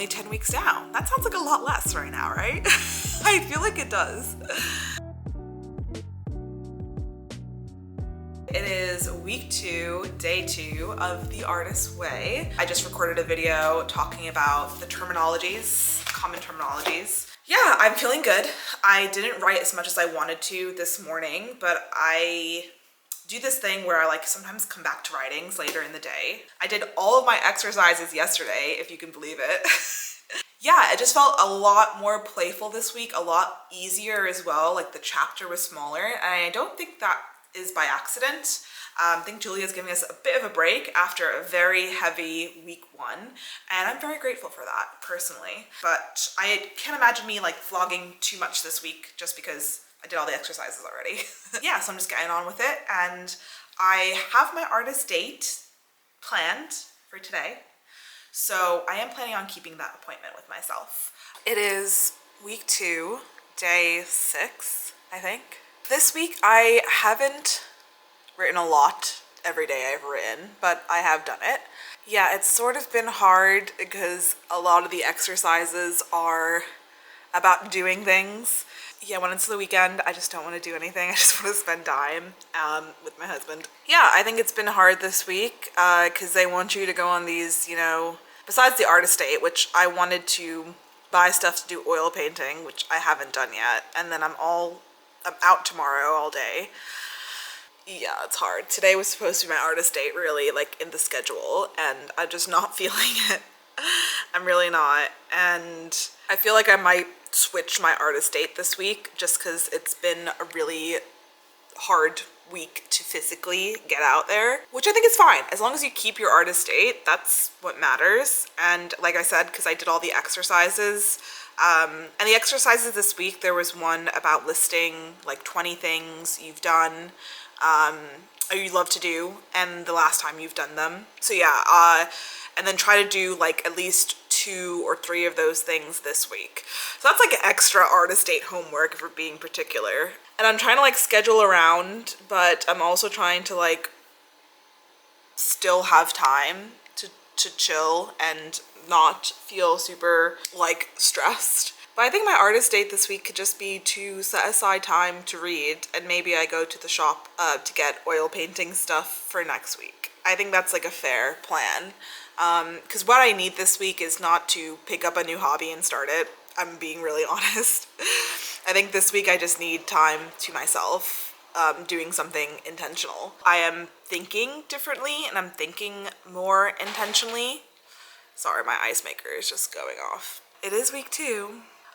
only 10 weeks down. That sounds like a lot less right now, right? I feel like it does. It is week 2, day 2 of The Artist's Way. I just recorded a video talking about the terminologies, common terminologies. Yeah, I'm feeling good. I didn't write as much as I wanted to this morning, but I do this thing where I like sometimes come back to writings later in the day. I did all of my exercises yesterday, if you can believe it. Yeah, it just felt a lot more playful this week, a lot easier as well. Like the chapter was smaller, and I don't think that is by accident. I think Julia's giving us a bit of a break after a very heavy week 1, and I'm very grateful for that personally. But I can't imagine me like vlogging too much this week just because I did all the exercises already. Yeah, so I'm just getting on with it, and I have my artist date planned for today. So I am planning on keeping that appointment with myself. It is week 2, day 6, I think. This week I haven't written a lot every day I've written, but I have done it. Yeah, it's sort of been hard because a lot of the exercises are about doing things. Yeah, when it's the weekend, I just don't want to do anything. I just want to spend time with my husband. Yeah, I think it's been hard this week because they want you to go on these, you know, besides the artist date, which I wanted to buy stuff to do oil painting, which I haven't done yet. And then I'm out tomorrow all day. Yeah, it's hard. Today was supposed to be my artist date, really, like in the schedule, and I'm just not feeling it. I'm really not. And I feel like I might switch my artist date this week just because it's been a really hard week to physically get out there, which I think is fine. As long as you keep your artist date, that's what matters. And like I said, because I did all the exercises, and the exercises this week, there was one about listing like 20 things you've done, or you love to do, and the last time you've done them. So yeah, and then try to do like at least 2 or 3 of those things this week. So that's like extra artist date homework if we're being particular. And I'm trying to like schedule around, but I'm also trying to like still have time to chill and not feel super like stressed. But I think my artist date this week could just be to set aside time to read, and maybe I go to the shop to get oil painting stuff for next week. I think that's like a fair plan. Because what I need this week is not to pick up a new hobby and start it. I'm being really honest. I think this week I just need time to myself, doing something intentional. I am thinking differently and I'm thinking more intentionally. Sorry, my ice maker is just going off. It is week 2.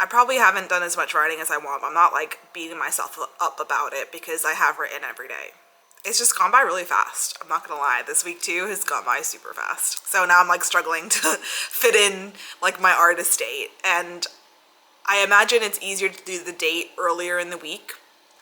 I probably haven't done as much writing as I want. I'm not like beating myself up about it because I have written every day. It's just gone by really fast. I'm not gonna lie, this week 2 has gone by super fast. So now I'm like struggling to fit in like my artist date, and I imagine it's easier to do the date earlier in the week.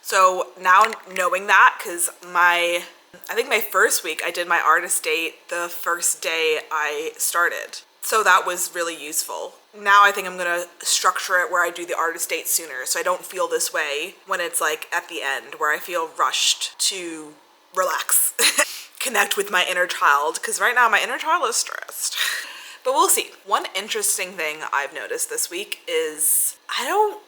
So now knowing that, because I think my first week I did my artist date the first day I started. So that was really useful. Now I think I'm gonna structure it where I do the artist date sooner so I don't feel this way when it's like at the end where I feel rushed to relax, connect with my inner child, because right now my inner child is stressed. But we'll see. One interesting thing I've noticed this week is I don't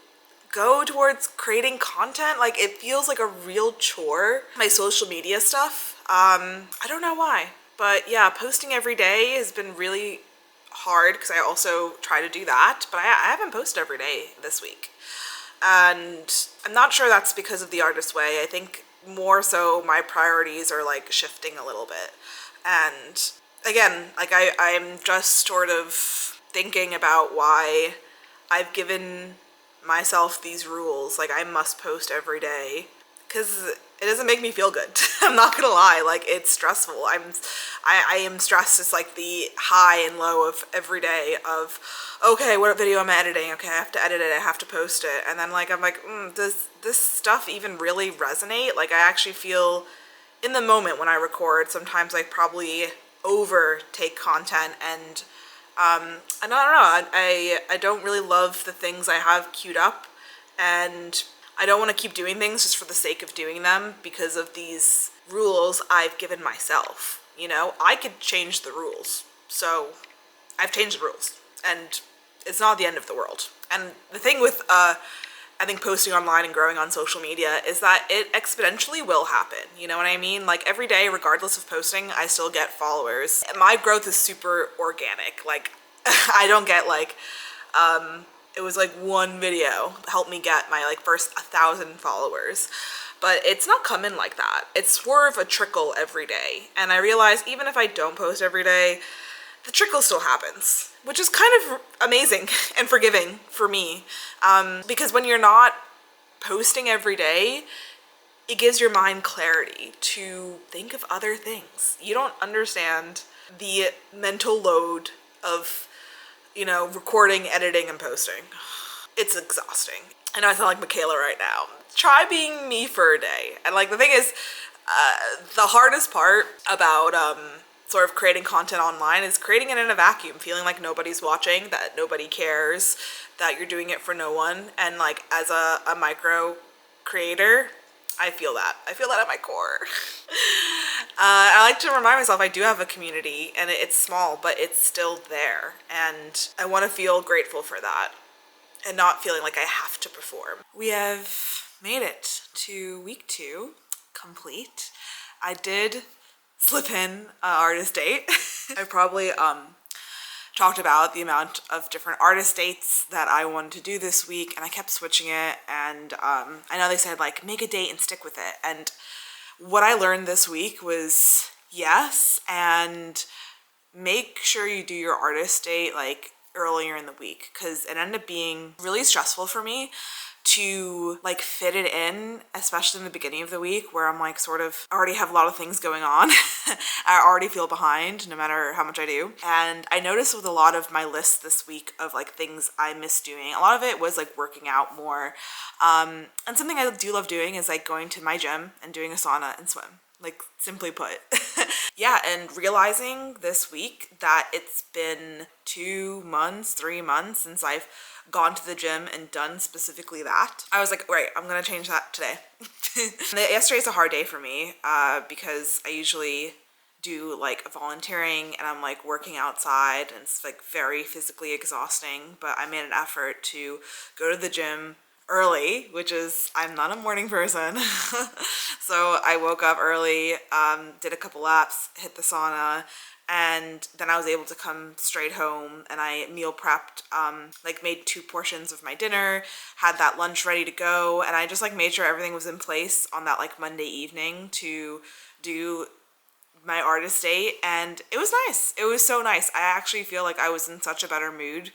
go towards creating content. Like it feels like a real chore, my social media stuff. I don't know why, but yeah, posting every day has been really hard because I also try to do that, but I haven't posted every day this week. And I'm not sure that's because of The Artist's Way. I think more so my priorities are like shifting a little bit. And again, like I'm just sort of thinking about why I've given myself these rules. Like I must post every day because it doesn't make me feel good. I'm not gonna lie, like it's stressful. I am stressed. It's like the high and low of every day of, okay, what video am I editing? Okay, I have to edit it, I have to post it. And then like, I'm like, does this stuff even really resonate? Like I actually feel in the moment when I record, sometimes I probably overtake content, and I don't know, I don't really love the things I have queued up, and I don't want to keep doing things just for the sake of doing them because of these rules I've given myself. You know, I could change the rules. So I've changed the rules, and it's not the end of the world. And the thing with I think posting online and growing on social media is that it exponentially will happen. You know what I mean? Like every day, regardless of posting, I still get followers. My growth is super organic. Like I don't get like, it was like one video helped me get my like first 1,000 followers. But it's not coming like that. It's more of a trickle every day. And I realize even if I don't post every day, the trickle still happens, which is kind of amazing and forgiving for me. Because when you're not posting every day, it gives your mind clarity to think of other things. You don't understand the mental load of, you know, recording, editing, and posting. It's exhausting. I know I sound like Michaela right now. Try being me for a day. And like the thing is, the hardest part about sort of creating content online is creating it in a vacuum, feeling like nobody's watching, that nobody cares, that you're doing it for no one. And like as a micro creator, I feel that. I feel that at my core. I like to remind myself I do have a community, and it's small, but it's still there. And I want to feel grateful for that and not feeling like I have to perform. We have made it to week 2 complete. I did slip in artist date. I probably talked about the amount of different artist dates that I wanted to do this week, and I kept switching it. And I know they said like make a date and stick with it, and what I learned this week was yes, and make sure you do your artist date like earlier in the week, because it ended up being really stressful for me to like fit it in, especially in the beginning of the week where I'm like sort of already have a lot of things going on. I already feel behind no matter how much I do. And I noticed with a lot of my lists this week of like things I miss doing, a lot of it was like working out more. And something I do love doing is like going to my gym and doing a sauna and swim. Like simply put. Yeah, and realizing this week that it's been 2 months, 3 months since I've gone to the gym and done specifically that, I was like, right, I'm gonna change that today. Yesterday's a hard day for me because I usually do like volunteering and I'm like working outside, and it's like very physically exhausting, but I made an effort to go to the gym early, which is, I'm not a morning person. So I woke up early, did a couple laps, hit the sauna, and then I was able to come straight home, and I meal prepped, like made 2 portions of my dinner, had that lunch ready to go, and I just like made sure everything was in place on that like Monday evening to do my artist date, and it was nice. It was so nice. I actually feel like I was in such a better mood,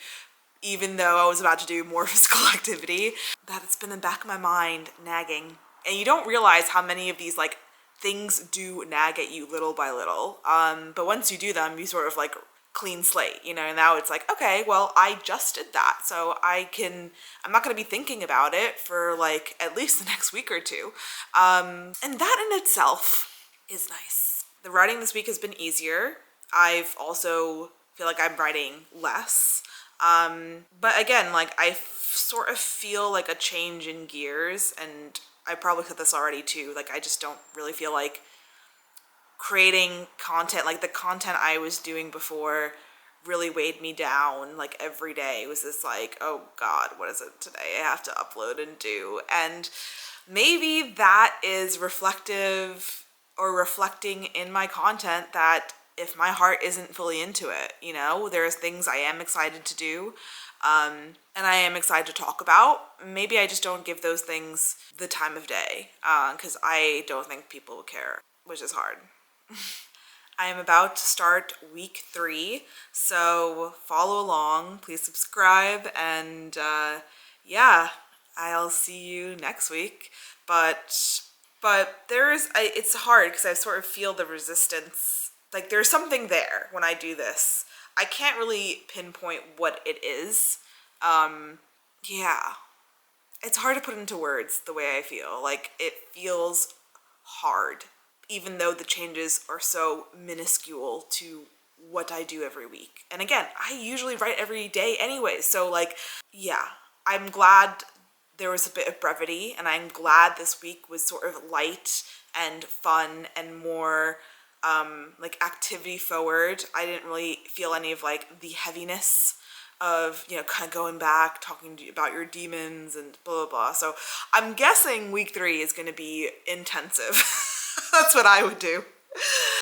even though I was about to do more physical activity, that it's been in the back of my mind nagging. And you don't realize how many of these like things do nag at you little by little. But once you do them, you sort of like clean slate, you know, and now it's like, okay, well, I just did that. So I'm not going to be thinking about it for like at least the next week or 2. And that in itself is nice. The writing this week has been easier. I've also feel like I'm writing less. But again, like I sort of feel like a change in gears, and I probably said this already too, like I just don't really feel like creating content. Like the content I was doing before really weighed me down. Like every day was this like, oh God, what is it today I have to upload and do? And maybe that is reflective or reflecting in my content, that if my heart isn't fully into it, you know, there's things I am excited to do, and I am excited to talk about. Maybe I just don't give those things the time of day, because I don't think people will care, which is hard. I am about to start week 3, so follow along, please subscribe, and yeah, I'll see you next week. But it's hard because I sort of feel the resistance. Like there's something there when I do this. I can't really pinpoint what it is. Yeah. It's hard to put into words the way I feel. Like it feels hard, even though the changes are so minuscule to what I do every week. And again, I usually write every day anyway. So like, yeah, I'm glad there was a bit of brevity, and I'm glad this week was sort of light and fun and more like activity forward. I didn't really feel any of like the heaviness of, you know, kind of going back, talking to you about your demons and blah, blah, blah. So I'm guessing week 3 is going to be intensive. That's what I would do.